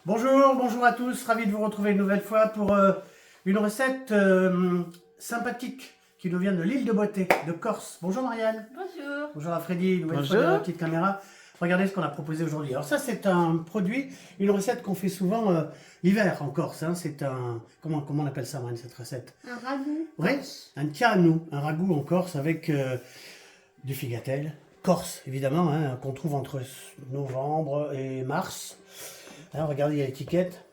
Bonjour à tous, ravi de vous retrouver une nouvelle fois pour une recette sympathique qui nous vient de l'île de Beauté, de Corse. Bonjour Marianne. Bonjour. Bonjour à Freddy, une nouvelle fois Bonjour. de la petite caméra. Regardez ce qu'on a proposé aujourd'hui. Alors ça c'est un produit, une recette qu'on fait souvent l'hiver en Corse. Hein. C'est un, comment on appelle ça Marianne, cette recette? Un ragoût. Oui, un tianou, un ragoût en Corse avec du figatelle. Corse évidemment, hein, qu'on trouve entre novembre et mars. Alors, regardez l'étiquette.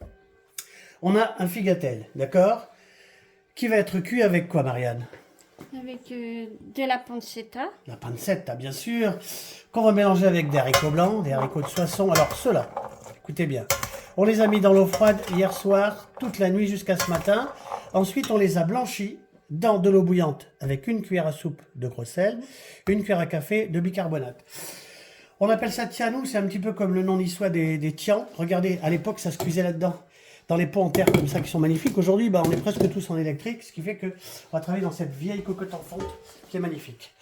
On a un figatelle, d'accord? Qui va être cuit avec quoi, Marianne? Avec de la pancetta. La pancetta, bien sûr. Qu'on va mélanger avec des haricots blancs, des haricots de Soissons. Alors, ceux-là, écoutez bien. On les a mis dans l'eau froide hier soir, toute la nuit jusqu'à ce matin. Ensuite, on les a blanchis dans de l'eau bouillante avec une cuillère à soupe de gros sel, une cuillère à café de bicarbonate. On appelle ça tianou, c'est un petit peu comme le nom niçois des tians. Regardez, à l'époque, ça se cuisait là-dedans, dans les pots en terre comme ça qui sont magnifiques. Aujourd'hui, on est presque tous en électrique, ce qui fait qu'on va travailler dans cette vieille cocotte en fonte qui est magnifique.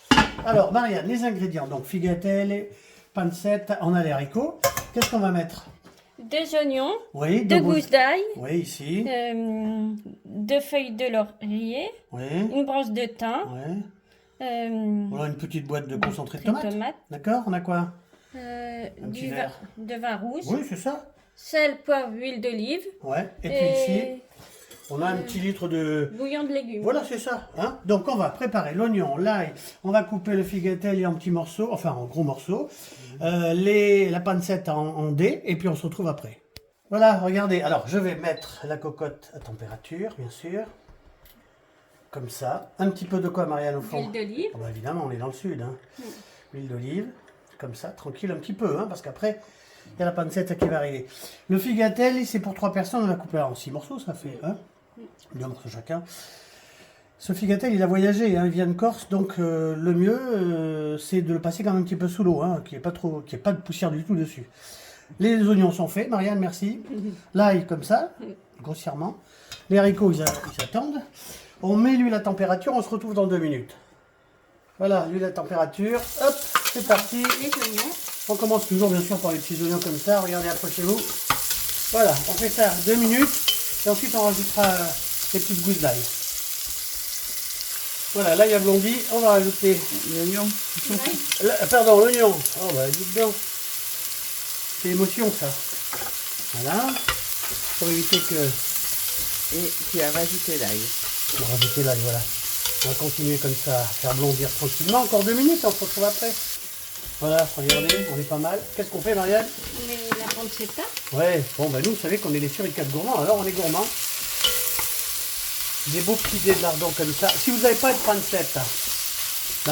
Alors, Marianne, les ingrédients, donc figatelle, pancetta, on a les haricots. Qu'est-ce qu'on va mettre? 2 oignons. Oui, 2 gousses d'ail. Oui, ici. 2 feuilles de laurier. Oui, Une branche de thym. oui. euh, On a une petite boîte de concentré de de tomate. tomates. D'accord, on a quoi? Du petit vin, verre. de vin rouge. Oui, c'est ça. Sel, poivre, huile d'olive. Ouais, et puis ici, on a un petit litre de... Bouillon de légumes. Voilà, c'est ça. Hein. Donc, on va préparer l'oignon, l'ail, on va couper le figatelle en petits morceaux, enfin en gros morceaux, la pancette en dés, et puis on se retrouve après. Voilà, regardez. Alors, je vais mettre la cocotte à température, bien sûr. Comme ça. Un petit peu de quoi, Marianne, au fond? Huile d'olive. Ah bah, évidemment, on est dans le sud. Hein. Huile d'olive, comme ça, tranquille un petit peu, hein, parce qu'après, il y a la pancetta qui va arriver. Le figatelle, c'est pour 3 personnes, on l'a coupé en 6 morceaux, ça fait 2 morceaux chacun. Ce figatelle, il a voyagé, hein, il vient de Corse, donc le mieux, c'est de le passer quand même un petit peu sous l'eau, hein, qu'il n'y ait pas de poussière du tout dessus. Les oignons sont faits, Marianne, merci. L'ail, comme ça, grossièrement. Les haricots, ils attendent. On met l'huile à température, on se retrouve dans 2 minutes. Voilà, l'huile à température, hop, c'est parti. Les oignons. On commence toujours bien sûr par les petits oignons comme ça, regardez, approchez-vous. Voilà, on fait ça 2 minutes, et ensuite on rajoutera les petites gousses d'ail. Voilà, là il y a blondi, on va rajouter L'oignon. pardon, l'oignon. Oh bah dites donc, c'est émotion ça. Voilà, pour éviter que... Et tu as rajouté l'ail. On va rajouter l'ail, voilà. On va continuer comme ça, à faire blondir tranquillement, encore 2 minutes, on se retrouve après. Voilà, regardez, on est pas mal. Qu'est-ce qu'on fait, Marianne? La pancetta. Ouais, bon, nous, vous savez qu'on est les suricates gourmands, alors on est gourmands. Des beaux petits dés de lardon comme ça. Si vous n'avez pas de pancetta,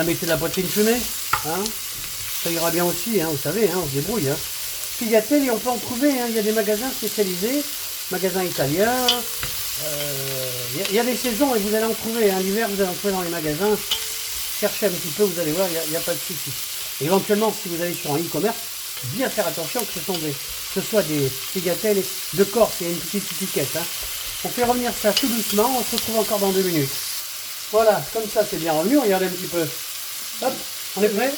mettez de la poitrine fumée, hein. Ça ira bien aussi, hein, vous savez, hein, on se débrouille. Hein. Figatelle, et on peut en trouver, hein. Il y a des magasins spécialisés, magasins italiens. Il y a des saisons et vous allez en trouver. Hein. L'hiver, vous allez en trouver dans les magasins. Cherchez un petit peu, vous allez voir, il n'y a pas de souci. Éventuellement, si vous allez sur un e-commerce, bien faire attention que ce soit des figatelles de Corse, il y a une petite étiquette. Hein. On fait revenir ça tout doucement, on se retrouve encore dans 2 minutes. Voilà, comme ça c'est bien revenu, regardez un petit peu. Hop, on est prêt?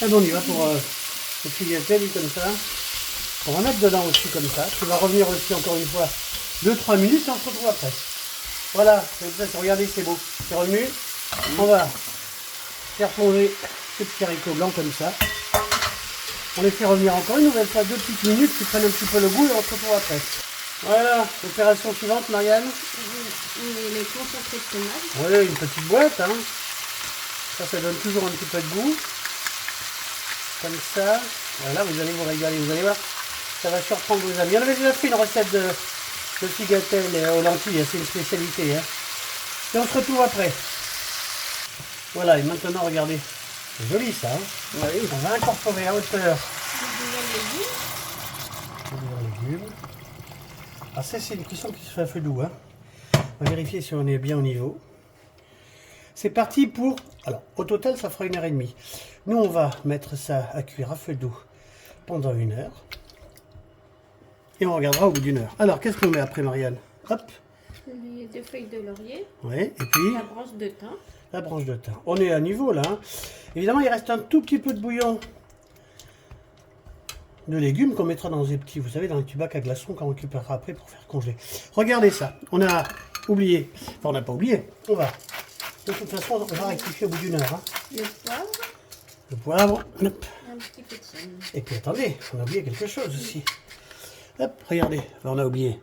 Et bon, on y va pour le figatelle comme ça. On va mettre dedans aussi comme ça. Tu vas revenir aussi encore une fois 2-3 minutes et on se retrouve après. Voilà, regardez, c'est beau. C'est revenu. On va faire plonger ces petits haricots blancs comme ça. On les fait revenir encore une nouvelle fois 2 petites minutes qui prennent un petit peu le goût et on se retrouve après. Voilà, opération suivante, Marianne. Les concentrés de tomates. Oui, une petite boîte. Hein. Ça donne toujours un petit peu de goût. Comme ça. Voilà, vous allez vous régaler, vous allez voir. Ça va surprendre vos amis. On avait déjà fait une recette de figatelle aux lentilles, c'est une spécialité. Hein. Et on se retrouve après. Voilà, et maintenant, regardez. C'est joli ça. Hein. Oui. On va incorporer à hauteur Les légumes. Ah, ça, c'est une cuisson qui se fait à feu doux. Hein. On va vérifier si on est bien au niveau. C'est parti pour... Alors, au total, ça fera 1h30. Nous, on va mettre ça à cuire à feu doux pendant 1 heure. Et on regardera au bout d'1 heure. Alors, qu'est-ce qu'on met après, Marianne? Hop. Les 2 feuilles de laurier. Ouais, et puis La branche de thym. la branche de thym. On est à niveau, là. Hein. Évidemment, il reste un tout petit peu de bouillon de légumes qu'on mettra dans des petits, vous savez, dans un petit bac à glaçons qu'on récupérera après pour faire congeler. Regardez ça. On a oublié. Enfin, on n'a pas oublié. On va. De toute façon, on va rectifier au bout d'une heure. Hein. Le poivre, Le poivre. Hop. un petit peu de sel. Et puis attendez, on a oublié quelque chose aussi. Hop, regardez. On a oublié.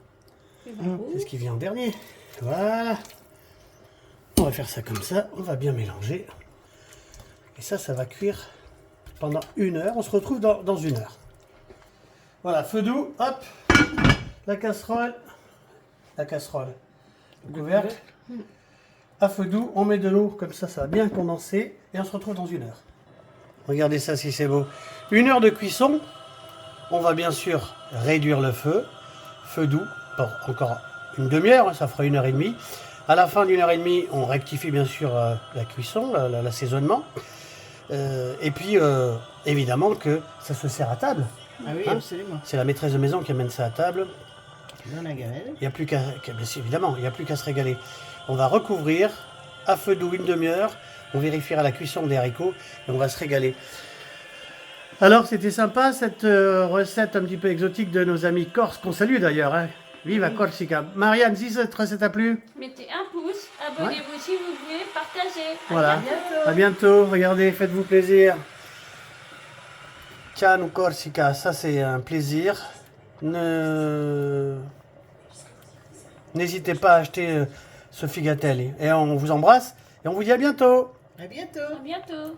Le vin C'est rouge. ce qui vient en dernier. Voilà. On va faire ça comme ça. On va bien mélanger. Et ça va cuire pendant 1 heure. On se retrouve dans 1 heure. Voilà, feu doux. Hop. La casserole. Le couvercle. À feu doux, on met de l'eau. Comme ça va bien condenser. Et on se retrouve dans 1 heure. Regardez ça si c'est beau. 1 heure de cuisson. On va bien sûr réduire le feu. Feu doux. Pour encore une demi-heure, ça fera 1h30. À la fin d'1h30, on rectifie bien sûr la cuisson, l'assaisonnement. Et puis, évidemment que ça se sert à table. Ah oui, Hein? absolument. C'est la maîtresse de maison qui amène ça à table. Dans la gamelle. Il n'y a plus qu'à, bien sûr, évidemment, il n'y a plus qu'à se régaler. On va recouvrir à feu doux 1 demi-heure. On vérifiera la cuisson des haricots et on va se régaler. Alors, c'était sympa cette recette un petit peu exotique de nos amis corses, qu'on salue d'ailleurs. Hein. Viva Corsica. Marianne, si cette recette a plu, Mettez un pouce, abonnez-vous si vous voulez, partagez. voilà. bientôt. À bientôt. Regardez, faites-vous plaisir. Ciao Corsica, ça c'est un plaisir. N'hésitez pas à acheter ce figatelli. Et on vous embrasse et on vous dit à bientôt. À bientôt. À bientôt.